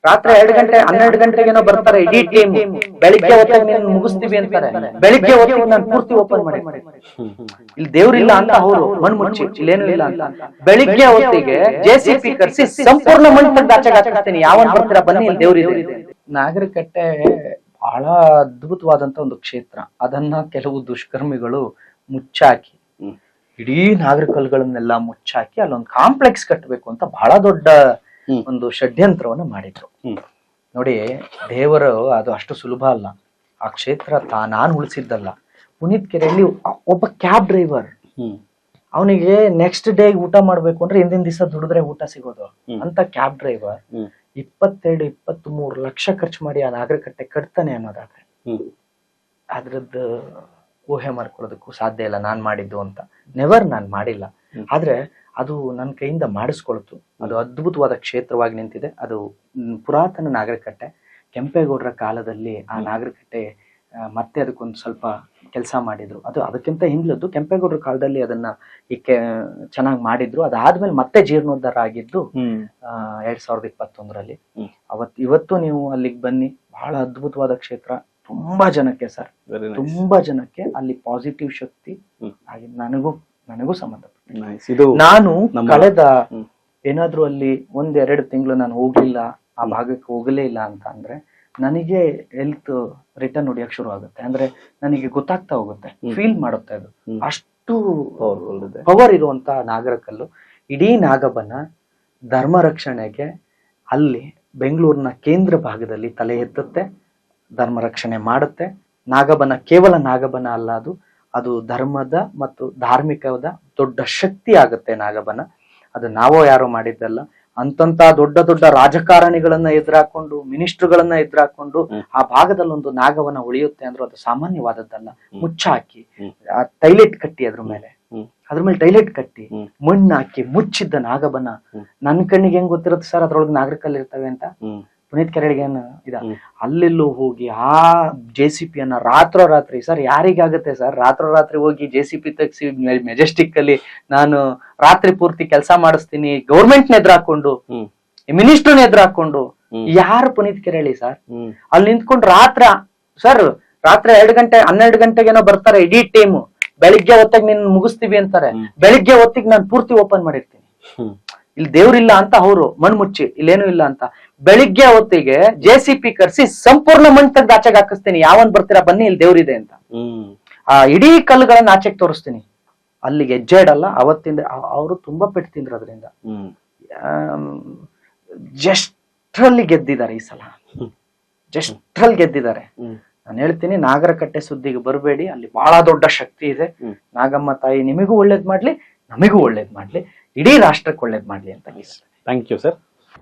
ರಾತ್ರಿ 2 ಗಂಟೆಗೇನೋ ಬರ್ತಾರೆ ಇಡೀ ಟೀಮ್. ಬೆಳಿಗ್ಗೆ ಹೊತ್ತಿಗೆ ನೀನು ಮುಗಿಸ್ತೀವಿ ಅಂತಾರೆ, ಬೆಳಿಗ್ಗೆ ಹೊತ್ತಿಗೆ ನಾನು ಪೂರ್ತಿ ಓಪನ್ ಮಾಡಿ. ಇಲ್ಲಿ ದೇವ್ರಿಲ್ಲ ಅಂತ ಅವರು ಮಣ್ಣು ಮುಚ್ಚಿ ಇಲ್ಲೇನು ಇಲ್ಲ ಅಂತ. ಬೆಳಿಗ್ಗೆ ಹೊತ್ತಿಗೆ JCP ಕರ್ಸಿ ಸಂಪೂರ್ಣ ಮಣ್ಣು ತೆಗೆದು ಆಚೆಗೆ ಹಾಕಿಸ್ತೀನಿ, ಯಾವನ್ ಬರ್ತೀರಾ ಬನ್ನಿ, ಇಲ್ಲಿ ದೇವ್ರಿದೆ. ನಾಗರಕಟ್ಟೆ ಬಹಳ ಅದ್ಭುತವಾದಂತ ಒಂದು ಕ್ಷೇತ್ರ. ಅದನ್ನ ಕೆಲವು ದುಷ್ಕರ್ಮಿಗಳು ಮುಚ್ಚಾಕಿ, ಇಡೀ ನಾಗರಿಕಲ್ಗಳನ್ನೆಲ್ಲ ಮುಚ್ಚಾಕಿ ಅಲ್ಲೊಂದು ಕಾಂಪ್ಲೆಕ್ಸ್ ಕಟ್ಟಬೇಕು ಅಂತ ಬಹಳ ದೊಡ್ಡ ಒಂದು ಷಡ್ಯಂತ್ರವನ್ನು ಮಾಡಿದ್ರು. ನೋಡಿ, ದೇವರು ಅದು ಅಷ್ಟು ಸುಲಭ ಅಲ್ಲ. ಆ ಕ್ಷೇತ್ರ ನಾನು ಉಳಿಸಿದ್ದಲ್ಲ. ಪುನೀತ್ ಕೆರೆಯಲ್ಲಿ ಒಬ್ಬ ಕ್ಯಾಬ್ ಡ್ರೈವರ್, ಅವನಿಗೆ ನೆಕ್ಸ್ಟ್ ಡೇ ಊಟ ಮಾಡ್ಬೇಕು ಅಂದ್ರೆ ಹಿಂದಿನ ದಿವಸ ದುಡಿದ್ರೆ ಊಟ ಸಿಗೋದು ಅಂತ ಕ್ಯಾಬ್ ಡ್ರೈವರ್ 22-23 ಲಕ್ಷ ಖರ್ಚು ಮಾಡಿ ಆ ನಾಗರಕಟ್ಟೆ ಕಟ್ತಾನೆ ಅನ್ನೋದಾದ್ರೆ ಅದ್ರದ್ದು ಊಹೆ ಮಾಡ್ಕೊಳ್ಳೋದಕ್ಕೂ ಸಾಧ್ಯ ಇಲ್ಲ ನಾನ್ ಮಾಡಿದ್ದು ಅಂತ. ನೆವರ್ ನಾನ್ ಮಾಡಿಲ್ಲ. ಆದ್ರೆ ಅದು ನನ್ನ ಕೈಯಿಂದ ಮಾಡಿಸ್ಕೊಳ್ತು. ಅದು ಅದ್ಭುತವಾದ ಕ್ಷೇತ್ರವಾಗಿ ನಿಂತಿದೆ. ಅದು ಪುರಾತನ ನಾಗರಕಟ್ಟೆ. ಕೆಂಪೇಗೌಡರ ಕಾಲದಲ್ಲಿ ಆ ನಾಗರಕಟ್ಟೆ ಮತ್ತೆ ಅದಕ್ಕೊಂದು ಸ್ವಲ್ಪ ಕೆಲಸ ಮಾಡಿದ್ರು. ಅದು ಅದಕ್ಕಿಂತ ಹಿಂದ್ಲದ್ದು ಕೆಂಪೇಗೌಡರ ಕಾಲದಲ್ಲಿ ಅದನ್ನ ಚೆನ್ನಾಗಿ ಮಾಡಿದ್ರು. ಅದಾದ್ಮೇಲೆ ಮತ್ತೆ ಜೀರ್ಣೋದ್ಧಾರ ಆಗಿದ್ದು 2021ರಲ್ಲಿ. ಇವತ್ತು ನೀವು ಅಲ್ಲಿಗೆ ಬನ್ನಿ, ಬಹಳ ಅದ್ಭುತವಾದ ಕ್ಷೇತ್ರ. ತುಂಬಾ ಜನಕ್ಕೆ ಸರ್, ತುಂಬಾ ಜನಕ್ಕೆ ಅಲ್ಲಿ ಪಾಸಿಟಿವ್ ಶಕ್ತಿ ಆಗಿ ನನಗೂ ಸಂಬಂಧಪಟ್ಟ. ನಾನು ಕಳೆದ ಏನಾದ್ರೂ ಅಲ್ಲಿ 1-2 ತಿಂಗಳು ನಾನು ಹೋಗ್ಲಿಲ್ಲ, ಆ ಭಾಗಕ್ಕೆ ಹೋಗಲೇ ಇಲ್ಲ ಅಂತ ಅಂದ್ರೆ ನನಗೆ ಹೆಲ್ತ್ ರಿಟರ್ನ್ ಹೊಡಿಯಕ್ ಶುರು ಆಗುತ್ತೆ. ಅಂದ್ರೆ ನನಗೆ ಗೊತ್ತಾಗ್ತಾ ಹೋಗುತ್ತೆ, ಫೀಲ್ ಮಾಡುತ್ತೆ. ಅದು ಅಷ್ಟು ಪವರ್ ಇರುವಂತ ನಾಗರಕಲ್ಲು. ಇಡೀ ನಾಗಬನ ಧರ್ಮ ರಕ್ಷಣೆಗೆ ಅಲ್ಲಿ ಬೆಂಗಳೂರಿನ ಕೇಂದ್ರ ಭಾಗದಲ್ಲಿ ತಲೆ ಎತ್ತುತ್ತೆ, ಧರ್ಮ ರಕ್ಷಣೆ ಮಾಡುತ್ತೆ. ನಾಗಬನ ಕೇವಲ ನಾಗಬನ ಅಲ್ಲ, ಅದು ಧರ್ಮದ ಮತ್ತು ಧಾರ್ಮಿಕದ ದೊಡ್ಡ ಶಕ್ತಿ ಆಗುತ್ತೆ ನಾಗಬನ. ಅದು ನಾವೋ ಯಾರೋ ಮಾಡಿದ್ದಲ್ಲ. ಅಂತಂತ ದೊಡ್ಡ ದೊಡ್ಡ ರಾಜಕಾರಣಿಗಳನ್ನ ಎದುರಾಕೊಂಡು, ಮಿನಿಸ್ಟರ್ಗಳನ್ನ ಎದುರಾಕೊಂಡು ಆ ಭಾಗದಲ್ಲಿ ಒಂದು ನಾಗವನ ಉಳಿಯುತ್ತೆ ಅಂದ್ರೆ ಅದು ಸಾಮಾನ್ಯವಾದದ್ದಲ್ಲ. ಮುಚ್ಚಾಕಿ ಟೈಲೆಟ್ ಕಟ್ಟಿ ಅದ್ರ ಮೇಲೆ ಟೈಲೆಟ್ ಕಟ್ಟಿ ಮಣ್ಣು ಹಾಕಿ ಮುಚ್ಚಿದ್ದ ನಾಗಬನ. ನನ್ ಕಣ್ಣಿಗೆ ಹೆಂಗ್ ಗೊತ್ತಿರುತ್ತೆ ಸರ್ ಅದ್ರೊಳಗೆ ನಾಗರಿಕಲ್ಲಿ ಇರ್ತವೆ ಅಂತ? ಪುನೀತ್ ಕೆರೆಗೆ ಅಲ್ಲೆಲ್ಲೂ ಹೋಗಿ ಆ JCPಯನ್ನ ರಾತ್ರಿ ಸರ್ ಯಾರಿಗಾಗುತ್ತೆ ಸರ್ ರಾತ್ರಿ ಹೋಗಿ JCP ತೆಗ್ಸಿ ಮೆಜೆಸ್ಟಿಕ್ ಅಲ್ಲಿ ನಾನು ರಾತ್ರಿ ಪೂರ್ತಿ ಕೆಲಸ ಮಾಡಿಸ್ತೀನಿ, ಗೌರ್ಮೆಂಟ್ ನ ಎದುರಾಕೊಂಡು, ಮಿನಿಸ್ಟರ್ನ ಎದುರಾಕೊಂಡು. ಯಾರು ಪುನೀತ್ ಕೆರೆಳಿ ಸರ್? ಅಲ್ಲಿ ನಿಂತ್ಕೊಂಡು ರಾತ್ರಿ 12 ಗಂಟೆಗೇನೋ ಬರ್ತಾರೆ ಇಡೀ ಟೀಮ್. ಬೆಳಿಗ್ಗೆ ಹೊತ್ತಿಗೆ ನೀನ್ ಮುಗಿಸ್ತೀವಿ ಅಂತಾರೆ, ಬೆಳಿಗ್ಗೆ ಹೊತ್ತಿಗೆ ನಾನು ಪೂರ್ತಿ ಓಪನ್ ಮಾಡಿರ್ತೀನಿ. ಇಲ್ಲಿ ದೇವ್ರಿಲ್ಲ ಅಂತ ಅವರು ಮಣ್ಣು ಮುಚ್ಚಿ ಇಲ್ಲೇನು ಇಲ್ಲ ಅಂತ. ಬೆಳಿಗ್ಗೆ ಹೊತ್ತಿಗೆ JCP ಕರ್ಸಿ ಸಂಪೂರ್ಣ ಮಣ್ಣು ತೆಗೆದು ಆಚೆಗೆ ಹಾಕಿಸ್ತೀನಿ, ಯಾವನ್ ಬರ್ತೀರಾ ಬನ್ನಿ, ಇಲ್ಲಿ ದೇವ್ರಿದೆ ಅಂತ. ಆ ಇಡೀ ಕಲ್ಲುಗಳನ್ನ ಆಚೆಗೆ ತೋರಿಸ್ತೀನಿ. ಅಲ್ಲಿಗೆ ಹೆಜ್ಜೆ ಇಡಲ್ಲ. ಅವತ್ತಿಂದ ಅವರು ತುಂಬಾ ಪೆಟ್ಟು ತಿಂದ್ರು ಅದರಿಂದ. ಜಸ್ಟ್ರಲ್ಲಿ ಗೆದ್ದಿದ್ದಾರೆ ಈ ಸಲ, ಜಸ್ಟ್ರಲ್ಲಿ ಗೆದ್ದಿದ್ದಾರೆ. ನಾನು ಹೇಳ್ತೀನಿ, ನಾಗರಕಟ್ಟೆ ಸುದ್ದಿಗೆ ಬರಬೇಡಿ, ಅಲ್ಲಿ ಬಹಳ ದೊಡ್ಡ ಶಕ್ತಿ ಇದೆ. ನಾಗಮ್ಮ ತಾಯಿ ನಿಮಗೂ ಒಳ್ಳೇದ್ ಮಾಡ್ಲಿ, ನಮಗೂ ಒಳ್ಳೇದ್ ಮಾಡ್ಲಿ, ಇಡೀ ರಾಷ್ಟ್ರಕ್ಕೆ ಒಳ್ಳೇದ್ ಮಾಡ್ಲಿ ಅಂತ. Thank you sir.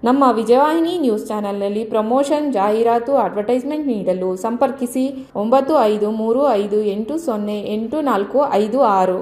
ನಮ್ಮ ವಿಜಯವಾಹಿನಿ ನ್ಯೂಸ್ ಚಾನೆಲ್ನಲ್ಲಿ ಪ್ರಮೋಷನ್, ಜಾಹೀರಾತು, ಅಡ್ವರ್ಟೈಸ್ಮೆಂಟ್ ನೀಡಲು ಸಂಪರ್ಕಿಸಿ 9535808456.